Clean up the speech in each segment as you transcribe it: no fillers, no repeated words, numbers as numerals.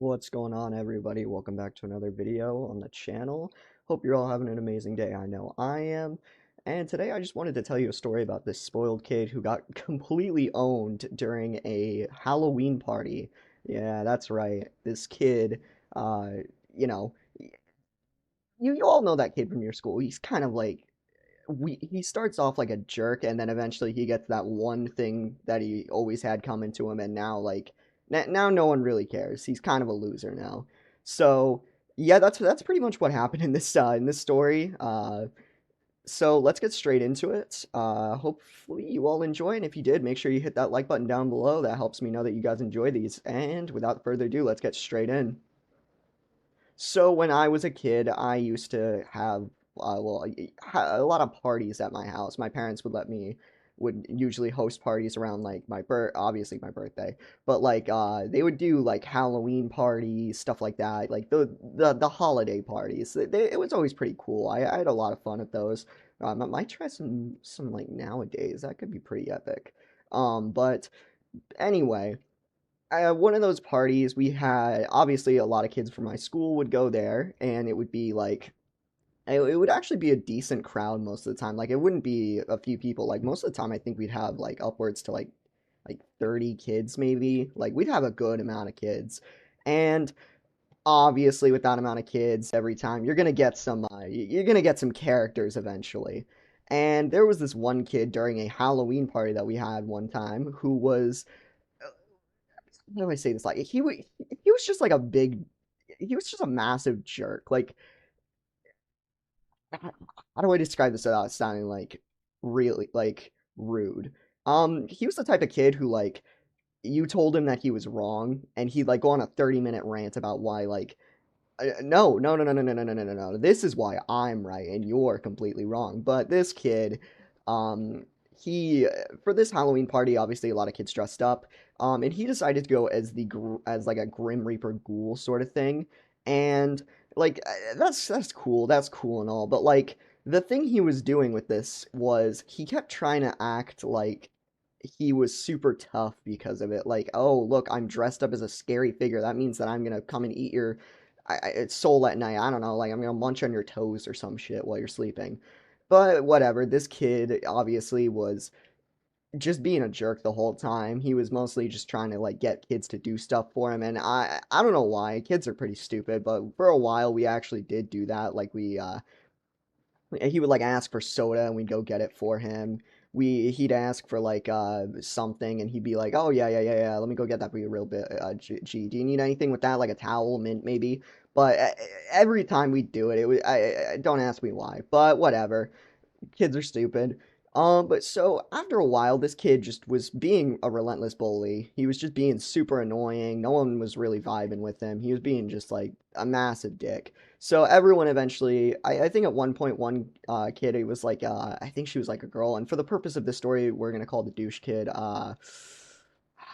What's going on, everybody? Welcome back to another video on the channel. Hope you're all having an amazing day. I know I am. And today I just wanted to tell you a story about this spoiled kid who got completely owned during a Halloween party. Yeah, that's right. This kid, uh, you know, you all know that kid from your school. He's kind of like he starts off like a jerk, and then eventually he gets that one thing that he always had coming to him, and now now no one really cares. He's kind of a loser now. So yeah, that's pretty much what happened in this story. So let's get straight into it. Hopefully you all enjoy, and if you did, make sure you hit that like button down below. That helps me know that you guys enjoy these. And without further ado, let's get straight in. So when I was a kid, I used to have a lot of parties at my house. My parents would usually host parties around like obviously my birthday, but like they would do like Halloween parties, stuff like that, like the holiday parties. It was always pretty cool. I had a lot of fun at those. I might try some like nowadays. That could be pretty epic. But anyway, one of those parties we had, obviously a lot of kids from my school would go there, and it would be like it would actually be a decent crowd most of the time. Like it wouldn't be a few people. Like most of the time I think we'd have like upwards to like 30 kids maybe. Like we'd have a good amount of kids. And obviously with that amount of kids every time you're going to get some characters eventually. And there was this one kid during a Halloween party that we had one time who was, how do I say this? Like he was just like he was just a massive jerk. Like how do I describe this without sounding like really like rude? He was the type of kid who like you told him that he was wrong, and he'd like go on a 30-minute rant about why like no, no, no, no, no, no, no, no, no, no, no. This is why I'm right and you're completely wrong. But this kid, he for this Halloween party, obviously a lot of kids dressed up, and he decided to go as as like a Grim Reaper ghoul sort of thing, and like that's cool, that's cool and all, but like the thing he was doing with this was he kept trying to act like he was super tough because of it. Like, oh, look, I'm dressed up as a scary figure. That means that I'm gonna come and eat your soul at night. I don't know, like I'm gonna munch on your toes or some shit while you're sleeping. But whatever, this kid obviously was just being a jerk the whole time. He was mostly just trying to like get kids to do stuff for him, and I don't know why. Kids are pretty stupid, but for a while we actually did do that. Like he would like ask for soda and we'd go get it for him. He'd ask for like something and he'd be like, "Oh yeah, let me go get that for you real bit. Do you need anything with that, like a towel, mint maybe?" But every time we do it, it was don't ask me why, but whatever. Kids are stupid. But so after a while, this kid just was being a relentless bully. He was just being super annoying. No one was really vibing with him. He was being just like a massive dick. So everyone eventually, I think at one point, one kid, he was like, I think she was like a girl. And for the purpose of this story, we're gonna call the douche kid,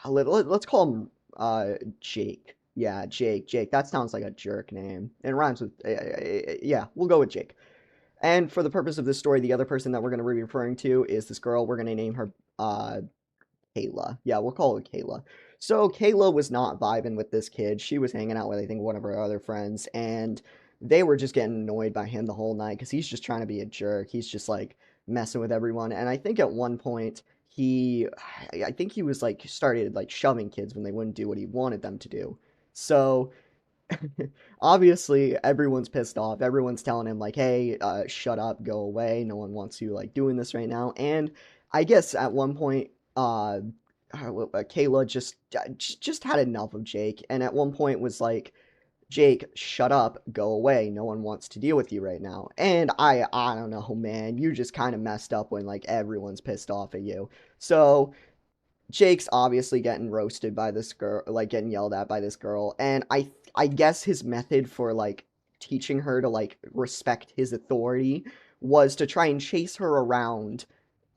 let's call him Jake. Yeah, Jake. Jake. That sounds like a jerk name. It rhymes with, yeah, we'll go with Jake. And for the purpose of this story, the other person that we're going to be referring to is this girl. We're going to name her Kayla. Yeah, we'll call her Kayla. So Kayla was not vibing with this kid. She was hanging out with, I think, one of her other friends, and they were just getting annoyed by him the whole night because he's just trying to be a jerk. He's just like messing with everyone. And I think at one point, I think he was like started like shoving kids when they wouldn't do what he wanted them to do. So obviously everyone's pissed off. Everyone's telling him like, "Hey, shut up, go away. No one wants you like doing this right now." And I guess at one point, Kayla just had enough of Jake, and at one point was like, "Jake, shut up, go away. No one wants to deal with you right now." And I don't know, man. You just kind of messed up when like everyone's pissed off at you. So Jake's obviously getting roasted by this girl, like getting yelled at by this girl, and I guess his method for like teaching her to like respect his authority was to try and chase her around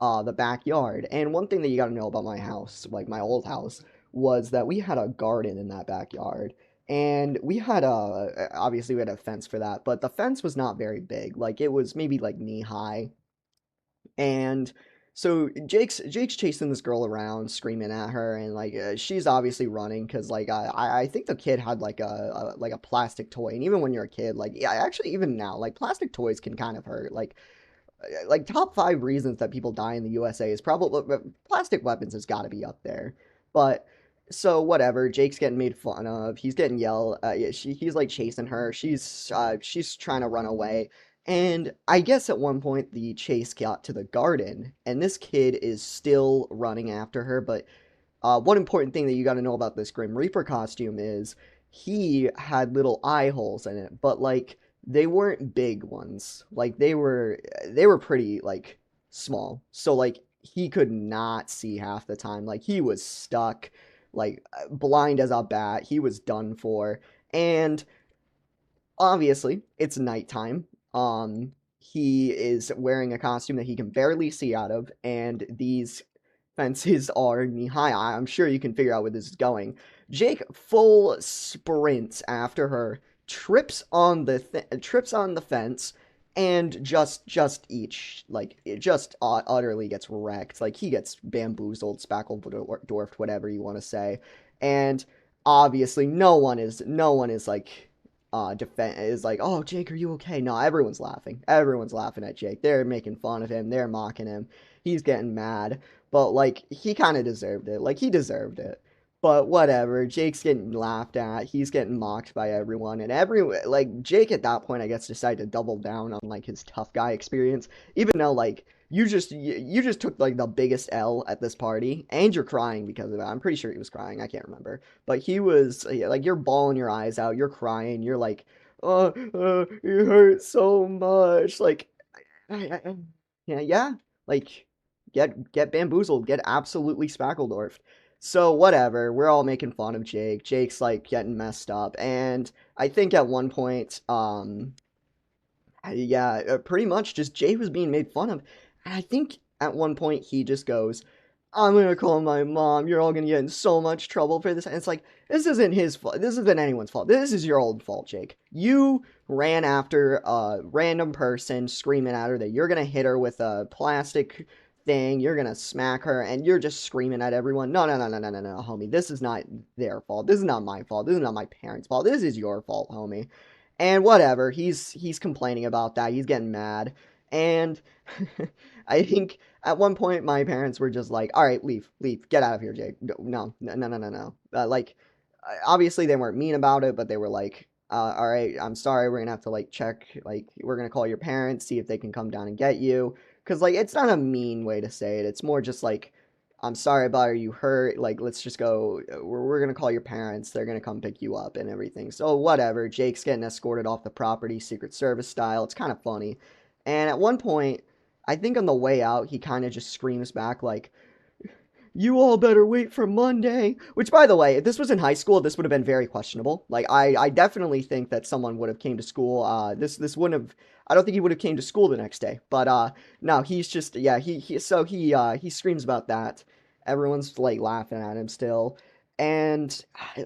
the backyard. And one thing that you got to know about my house, like my old house, was that we had a garden in that backyard. And we had a obviously we had a fence for that, but the fence was not very big. Like it was maybe like knee high. And So Jake's chasing this girl around, screaming at her, and like she's obviously running because like I think the kid had like a plastic toy, and even when you're a kid, like yeah, actually even now, like plastic toys can kind of hurt. Like top five reasons that people die in the USA is probably plastic weapons has got to be up there. But so whatever, Jake's getting made fun of. He's getting yelled. Yeah, he's like chasing her. She's trying to run away. And I guess at one point the chase got to the garden, and this kid is still running after her. But one important thing that you got to know about this Grim Reaper costume is he had little eye holes in it, but like they weren't big ones. Like they were pretty like small. So like he could not see half the time. Like he was stuck, like blind as a bat. He was done for. And obviously, it's nighttime. He is wearing a costume that he can barely see out of, and these fences are knee high. I'm sure you can figure out where this is going. Jake full sprints after her, trips on the fence, and just each like it just utterly gets wrecked. Like he gets bamboozled, spackled, dwarfed, whatever you want to say, and obviously no one is like defend is like, oh Jake, are you okay? No, everyone's laughing. Everyone's laughing at Jake. They're making fun of him. They're mocking him. He's getting mad. But like he kind of deserved it. Like he deserved it. But whatever. Jake's getting laughed at. He's getting mocked by everyone, and like Jake at that point, I guess, decided to double down on like his tough guy experience. Even though like you just took like the biggest L at this party, and you're crying because of it. I'm pretty sure he was crying. I can't remember, but he was yeah, like you're bawling your eyes out. You're crying. You're like, oh, it hurts so much. Like, I, yeah, yeah. Like get bamboozled, get absolutely spackledorfed. So whatever, we're all making fun of Jake. Jake's like getting messed up, and I think at one point, yeah, pretty much just Jake was being made fun of, and I think at one point he just goes, "I'm gonna call my mom. You're all gonna get in so much trouble for this." And it's like this isn't his fault. This isn't anyone's fault. This is your old fault, Jake. You ran after a random person, screaming at her that you're gonna hit her with a plastic thing, you're gonna smack her, and you're just screaming at everyone. No, no, no, no, no, no, no, homie. This is not their fault. This is not my fault. This is not my parents' fault. This is your fault, homie. And whatever, he's complaining about that. He's getting mad. And I think at one point my parents were just like, "All right, leave, leave, get out of here, Jake. No, no, no, no, no, no." Like, obviously they weren't mean about it, but they were like, "All right, I'm sorry. We're gonna have to like check. Like, we're gonna call your parents, see if they can come down and get you." Because like it's not a mean way to say it. It's more just like, "I'm sorry about it. You hurt. Like, let's just go. We're gonna call your parents. They're gonna come pick you up and everything." So whatever. Jake's getting escorted off the property, Secret Service style. It's kind of funny. And at one point, I think on the way out, he kind of just screams back like, "You all better wait for Monday." Which, by the way, if this was in high school, this would have been very questionable. Like, I definitely think that someone would have came to school. This wouldn't have. I don't think he would have came to school the next day. But no, he's just yeah. He screams about that. Everyone's like laughing at him still, and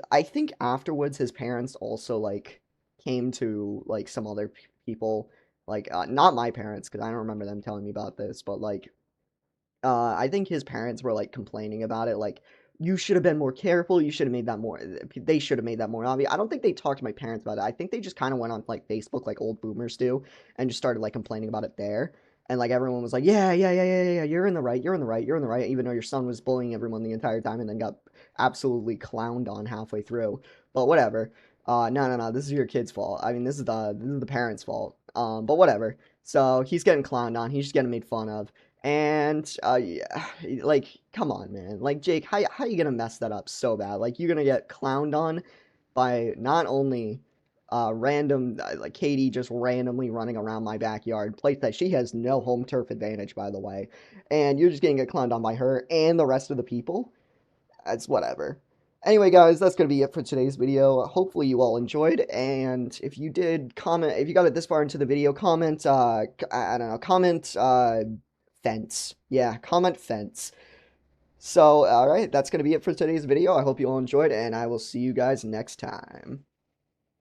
I think afterwards his parents also like came to like some other people, like not my parents because I don't remember them telling me about this, but like I think his parents were like complaining about it, like you should have been more careful. You should have made that more. They should have made that more obvious. I don't think they talked to my parents about it. I think they just kind of went on like Facebook, like old boomers do, and just started like complaining about it there. And like everyone was like, yeah, yeah, yeah, yeah, yeah, yeah, you're in the right, you're in the right, you're in the right, even though your son was bullying everyone the entire time and then got absolutely clowned on halfway through. But whatever. No, no, no. This is your kid's fault. I mean, this is the parents' fault. But whatever. So he's getting clowned on. He's just getting made fun of. And yeah, like, come on, man. Like, Jake, how you gonna mess that up so bad? Like, you're gonna get clowned on by not only random like Katie just randomly running around my backyard, place that she has no home turf advantage, by the way, and you're just getting get clowned on by her and the rest of the people. It's whatever. Anyway, guys, that's going to be it for today's video. Hopefully you all enjoyed, and if you did, comment, if you got it this far into the video, comment, I don't know, comment, fence. Yeah, comment fence. So, alright, that's going to be it for today's video. I hope you all enjoyed, and I will see you guys next time.